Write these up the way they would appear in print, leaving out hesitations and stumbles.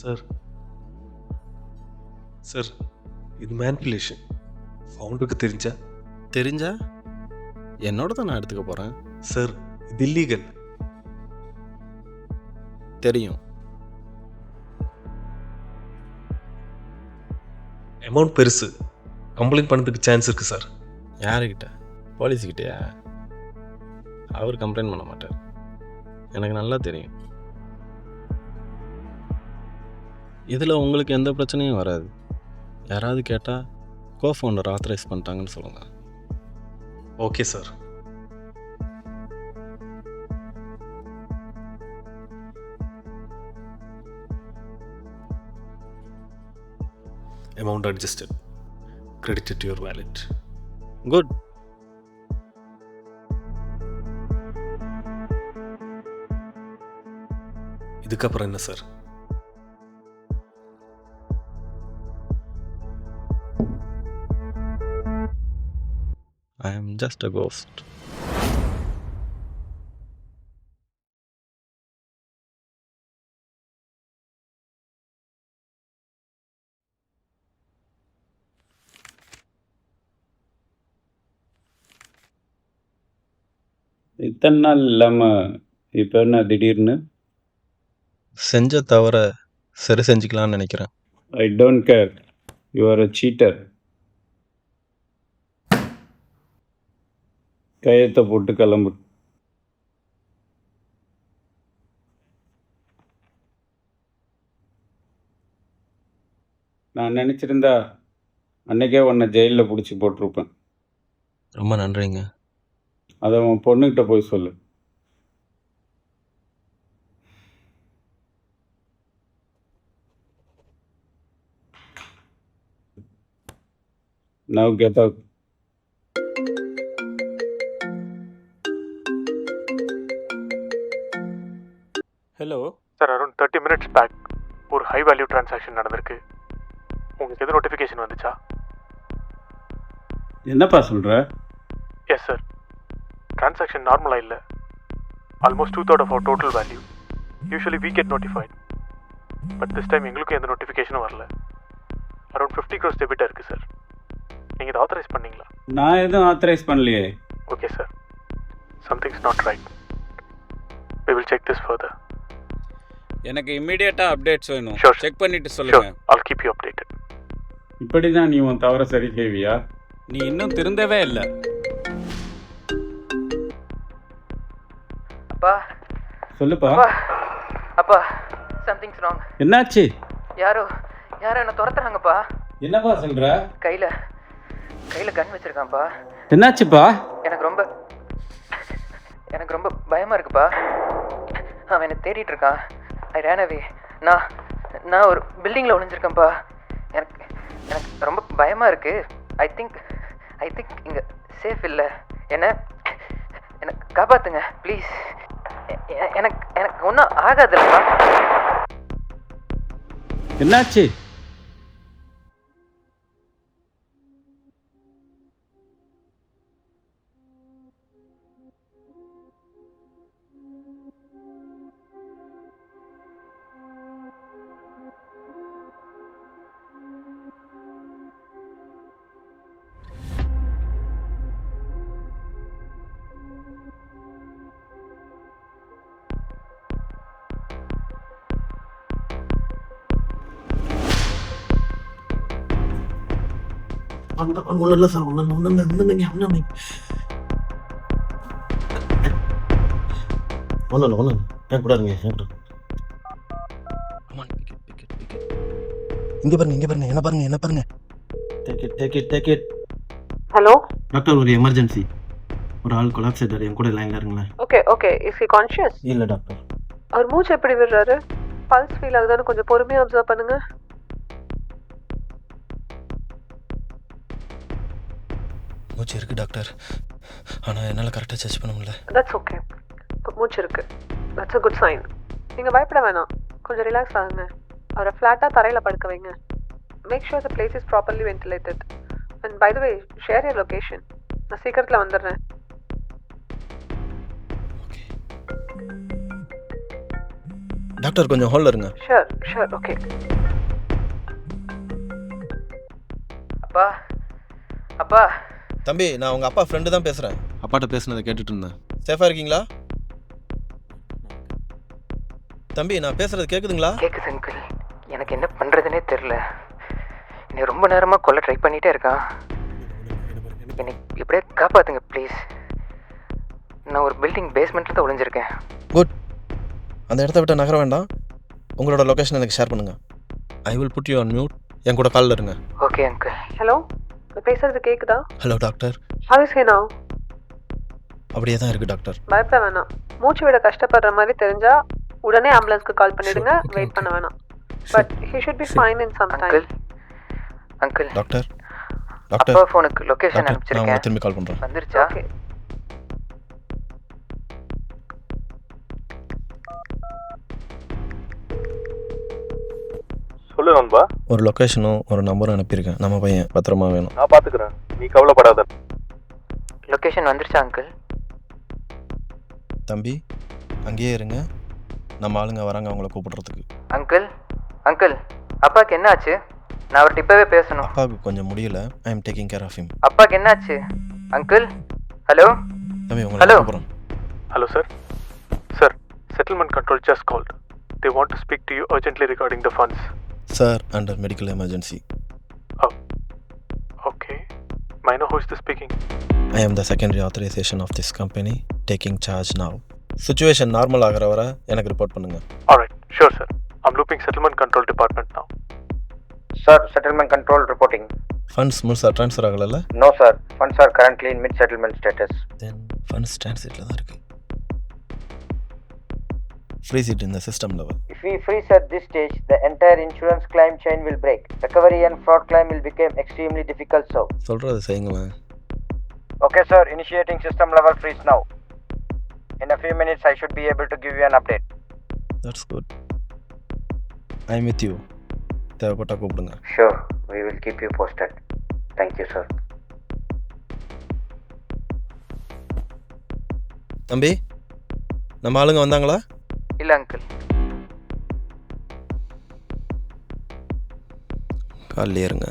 Sir sir இது manipulation. ஃபவுண்டருக்கு தெரிஞ்சா தெரிஞ்சா என்னோட தான் நான் எடுத்துக்க போகிறேன். சார் இது இல்லீகல். தெரியும். அமௌண்ட் பெருசு. கம்ப்ளைண்ட் பண்ணதுக்கு சான்ஸ் இருக்குது சார். யாருக்கிட்ட? போலீஸ்கிட்டயா? அவர் கம்ப்ளைண்ட் பண்ண மாட்டார், எனக்கு நல்லா தெரியும். இதில் உங்களுக்கு எந்த பிரச்சனையும் வராது. யாராவது கேட்டால் கோ ஃபவுண்டர் ஆத்தரைஸ் பண்ணிட்டாங்கன்னு சொல்லுங்கள். Okay sir. Amount adjusted. Credited to your wallet. Good. இதுக்கப்புறம் என்ன சார்? ஐ ஆம் ஜஸ்ட் அ கோஸ்ட். இத்தனை நாள் இல்லாமல் இப்போ என்ன திடீர்னு? செஞ்ச தவிர சரி செஞ்சுக்கலான்னு நினைக்கிறேன். I don't care, you are a cheater. கையெழுத்தை போட்டு கிளம்பு. நான் நினச்சிருந்தா அன்னைக்கே உன்னை ஜெயிலில் பிடிச்சி போட்டிருப்பேன். ரொம்ப நன்றிங்க. அதை உன் பொண்ணுக்கிட்ட போய் சொல்லு. Now get out. Hello sir, around 30 minutes back ஒரு ஹை வேல்யூ டிரான்சாக்ஷன் நடந்திருக்கு. உங்களுக்கு எது நோட்டிஃபிகேஷன் வந்துச்சா? என்னப்பா சொல்கிற? எஸ் சார், டிரான்சாக்ஷன் நார்மலாக இல்லை. Almost 2/3 of our total value. Usually we get notified. But this time எங்களுக்கும் எந்த நோட்டிஃபிகேஷனும் வரல. அரௌண்ட் 50 crores டெபிட்டாக இருக்குது சார். நீங்கள் இதை ஆத்தரைஸ் பண்ணீங்களா? நான் எதுவும் ஆத்தரைஸ் பண்ணலையே. Okay sir, something's not right. we will check this further. எனக்கு இம்மிடியேட்டாக அப்டேட்ஸ் வேணும். Sure. செக் பண்ணிட்டு Sure, சொல்லுங்கள். I'll keep you updated. இப்படி தான் நீ உன் தவற சரி செய்வியா? நீ இன்னும் திருந்தவே இல்லை. அப்பா சொல்லுப்பா. அப்பா அப்பா சம்திங்ஸ் ராங். என்னாச்சு? யாரோ என்ன துரத்துறாங்கப்பா. என்னப்பா சொல்கிற? கையில் கன் வச்சிருக்கான்ப்பா. என்னாச்சுப்பா? எனக்கு ரொம்ப பயமா இருக்குப்பா. அவன் என்னை தேடிட்டு இருக்கான். ஐ ரேன் அவே. நான் ஒரு பில்டிங்கில் ஒளிஞ்சிருக்கேன்ப்பா. எனக்கு ரொம்ப பயமா இருக்கு. ஐ திங்க் இங்கே சேஃப் இல்லை. என்னை காப்பாத்துங்க ப்ளீஸ். எனக்கு ஒன்றும் ஆகாதுல்லப்பா. என்னாச்சு? ஒன்றும் இல்லை சார், ஒன்றும் என் கூட இருங்க. இங்கே பாருங்க, என்ன பாருங்க. Take it. ஹலோ டாக்டர், ஒரு எமர்ஜென்சி. ஒரு ஆள் கொலாப்ஸ் ஆயிட்டாரு, என் கூட லைன்ல இருங்களேன். Okay is he conscious? இல்லை டாக்டர். அவர் மூச்சு எப்படி விடுறாரு? பல்ஸ் ஃபீல் ஆகுதான்னு கொஞ்சம் பொறுமையாக அப்சர்வ் பண்ணுங்க. மூச்சு இருக்குது டாக்டர், ஆனால் என்னால் கரெக்டாக சர்ச் பண்ண முடியல. தட்ஸ் ஓகே, மூச்சு இருக்கு. That's a good sign. நீங்கள் பயப்பட வேணாம், கொஞ்சம் ரிலாக்ஸ் ஆகுங்க. அவரை ஃப்ளாட்டாக தரையில் படுக்க வைங்க. Make sure the place is properly ventilated. And by the way, share your location. நான் சீக்கிரத்தில் வந்துடுறேன். ஓகே. டாக்டர் கொஞ்சம் ஹோல்ல இருங்க. Sure okay. அப்பா அப்பா தம்பி, நான் உங்கள் அப்பா ஃப்ரெண்டு தான் பேசுகிறேன். அப்பாட்ட பேசுனதை கேட்டுட்டு இருந்தேன். சேஃபாக இருக்கீங்களா? தம்பி, நான் பேசுகிறது கேட்குதுங்களா? கேட்குது அங்கிள். எனக்கு என்ன பண்ணுறதுனே தெரில. என்னை ரொம்ப நேரமாக கொல்ல ட்ரை பண்ணிகிட்டே இருக்கான். என்னை இப்படியே காப்பாற்றுங்க ப்ளீஸ். நான் ஒரு பில்டிங் பேஸ்மெண்ட்டில் தான் ஒளிஞ்சிருக்கேன். குட். அந்த இடத்த விட்டு நகர வேண்டாம். உங்களோட லொக்கேஷன் எனக்கு ஷேர் பண்ணுங்கள். I will put you on mute. என் கூட காலில் இருங்க. Okay uncle. ஹலோ, பேசுறது கேக்குதா? Hello doctor. How is he now? அப்படியே தான் இருக்குது டாக்டர். பயப்பட வேணாம். மூச்சு விட கஷ்டப்படுற மாதிரி தெரிஞ்சா உடனே ஆம்புலன்ஸ்க்கு கால் பண்ணிடுங்க. Sure, okay, wait okay. பண்ண வேணாம். But he should be fine in some time. Uncle doctor அப்பா ஃபோனுக்கு லொகேஷன் டாக்டர், நான் அனுப்பிச்சிருக்கேன். உங்களுக்கு திரும்பி கால் பண்ணுறேன். வந்துருச்சா? ஓகே. சொல்லு நண்பா. ஒரு லொக்கேஷனும் ஒரு நம்பரும் அனுப்பியிருக்கேன். நம்ம பையன் பத்திரமா வேணும். நான் பார்த்துக்கிறேன், நீ கவலைப்படாத. லொகேஷன் வந்துருச்சா அங்கிள்? தம்பி, அங்கேயே இருங்க. நம்ம ஆளுங்க வராங்க அவங்கள கூப்பிடுறதுக்கு. அங்கிள் அப்பாவுக்கு என்ன ஆச்சு? நான் அவர்கிட்ட இப்போவே பேசணும். அப்பாவுக்கு கொஞ்சம் முடியல. I am taking care of him. அப்பாவுக்கு என்ன ஆச்சு? அங்கிள் ஹலோ தம்பி, உங்களை Hello. கூப்பிட்றோம். Hello, sir. Sir, settlement control just called. They want to speak to you urgently regarding the funds. Sir, under medical emergency. Okay. May I know who is this speaking? I am the secondary authorisation of this company, taking charge now. Situation normal ஆகிற வரை எனக்கு report பண்ணுங்கள். Alright, sure, sir. I'm looping settlement control department now. Sir, settlement control reporting. Funds முழுசாக transfer ஆகலைல்ல? No, sir. Funds are currently in mid-settlement status. Then funds ட்ரான்ஸ்லேட்டில் தான் இருக்குது. Freeze it in the system level. If we freeze at this stage, the entire insurance claim chain will break. Recovery and fraud claim will become extremely difficult, sir. சொல்கிறது செய்யுங்களேன். Okay, sir. Initiating system level freeze now. In a few minutes, I should be able to give you an update. That's good. I am with you. தேவைப்பட்டால் கூப்பிடுங்க. Sure. We will keep you posted. Thank you, sir. தம்பி, நம்ம ஆளுங்க வந்தாங்களா? இல்லை uncle. காலையே இருங்க.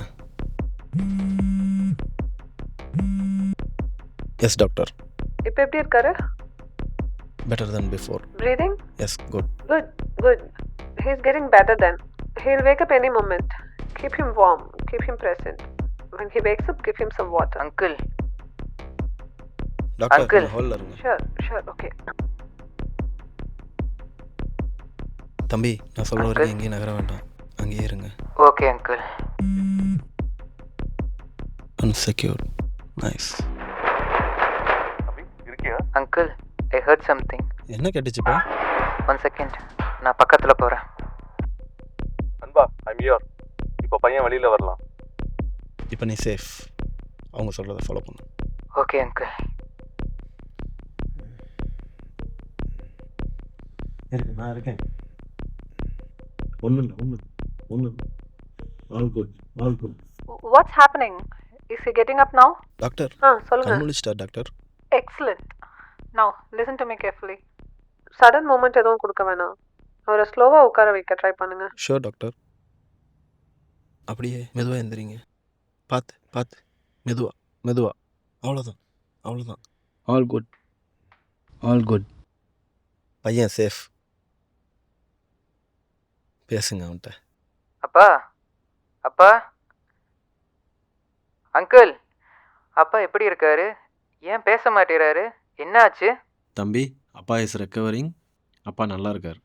Yes doctor. இப்போ எப்படி இருக்காரு? Better than before. Breathing? Yes, good. Good. He's getting better then. He'll wake up any moment. Keep him warm. Keep him present. When he wakes up, give him some water. Uncle doctor, Uncle. கொஞ்சம் ஹோல்ல இருங்க. Sure. Okay. தம்பி, நான் சொல்கிற Uncle. வரைக்கும் எங்கேயும் நகர வேண்டாம். அங்கேயே இருங்க. Okay uncle. Unsecured. Nice. Abhi, இருக்கியா? Uncle I heard something. என்ன கேட்டுச்சுப்பா? 1 செகண்ட், நான் பக்கத்தில் போகிறேன். நண்பா, I'm here. இப்போ பையன் வெளியில் வரலாம். இப்போ நீ சேஃப். அவங்க சொல்கிறத ஃபாலோ பண்ணு. Okay uncle. நான் இருக்கேன். ஒன்றும் இல்லை. All good. What's happening? Is he getting up now? டாக்டர், சொல்லுங்க. கண்முழிச்சிட்டார் டாக்டர். Excellent. Now, listen to me carefully. Sudden moment எதுவும் கொடுக்க வேணாம். அவரை ஸ்லோவாக உட்கார வைக்க ட்ரை பண்ணுங்க. Sure doctor. அப்படியே மெதுவாக எந்திரிங்க. பார்த்து மெதுவா. அவ்வளோதான். All good. பையன் சேஃப். பேசுங்க அவன்கிட்ட. அப்பா அங்கிள், அப்பா எப்படி இருக்காரு? ஏன் பேச மாட்டேறாரு? என்ன ஆச்சு? தம்பி, அப்பா இஸ் ரெக்கவரிங். அப்பா நல்லா இருக்கார்.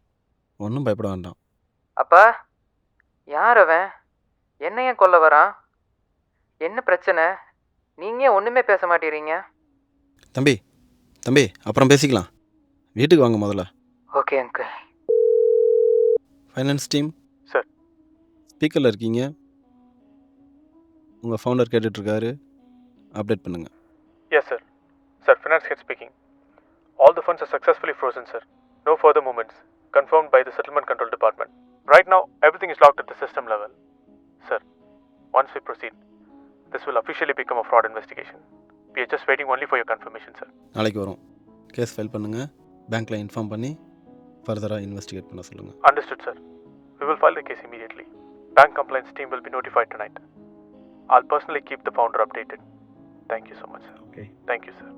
ஒன்றும் பயப்பட வேண்டாம். அப்பா, யார் அவன்? என்ன ஏன் கொல்ல வரான்? என்ன பிரச்சனை? நீங்கள் ஏன் ஒன்றுமே பேச மாட்டேறீங்க? தம்பி, அப்புறம் பேசிக்கலாம். வீட்டுக்கு வாங்க முதல்ல. Okay uncle. Finance team Sir. ஸ்பீக்கரில் இருக்கீங்க. உங்கள் ஃபவுண்டர் கேட்டுட்ருக்காரு. அப்டேட் பண்ணுங்கள். Yes, sir. Sir, finance head speaking. All the funds are successfully frozen, sir. No further movements. Confirmed by the settlement control department. Right now, everything is locked at the system level. Sir, once we proceed, this will officially become a fraud investigation. We are just waiting only for your confirmation, sir. நாளைக்கு வரும். Case file பண்ணுங்கள். பேங்க்கில் inform பண்ணி ஃபர்தராக investigate பண்ண சொல்லுங்கள். Understood, sir. We will file the case immediately. Bank compliance team will be notified tonight. I'll personally keep the founder updated. Thank you so much, sir. Okay. Thank you, sir.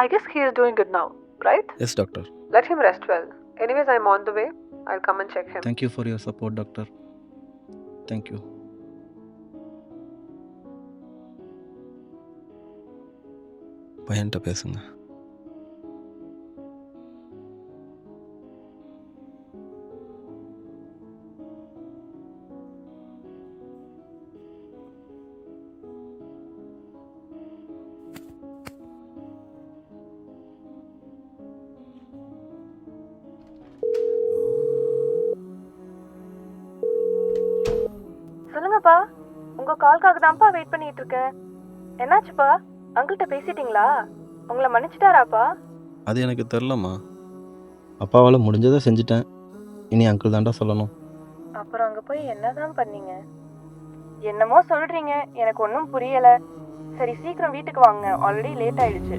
I guess he is doing good now, right? Yes doctor. Let him rest well. Anyways, I'm on the way. I'll come and check him. Thank you for your support doctor. Thank you. பையன்கிட்ட பேசுங்க. சொல்லுங்கப்பா, உங்க கால்க்காக தான்ப்பா wait பண்ணிட்டு இருக்கேன். என்னாச்சுப்பா? அங்கிள்கிட்ட பேசிட்டீங்களா? உங்களை மன்னிச்சிட்டாராப்பா? அது எனக்கு தெரிலம்மா. அப்பாவால் முடிஞ்சதை செஞ்சுட்டேன். இனி அங்கிள் தாண்டா சொல்லணும். அப்புறம் அங்க போய் என்னதான் பண்ணீங்க? என்னமோ சொல்றீங்க, எனக்கு ஒன்றும் புரியல. சரி, சீக்கிரம் வீட்டுக்கு வாங்க, ஆல்ரெடி லேட் ஆயிடுச்சு.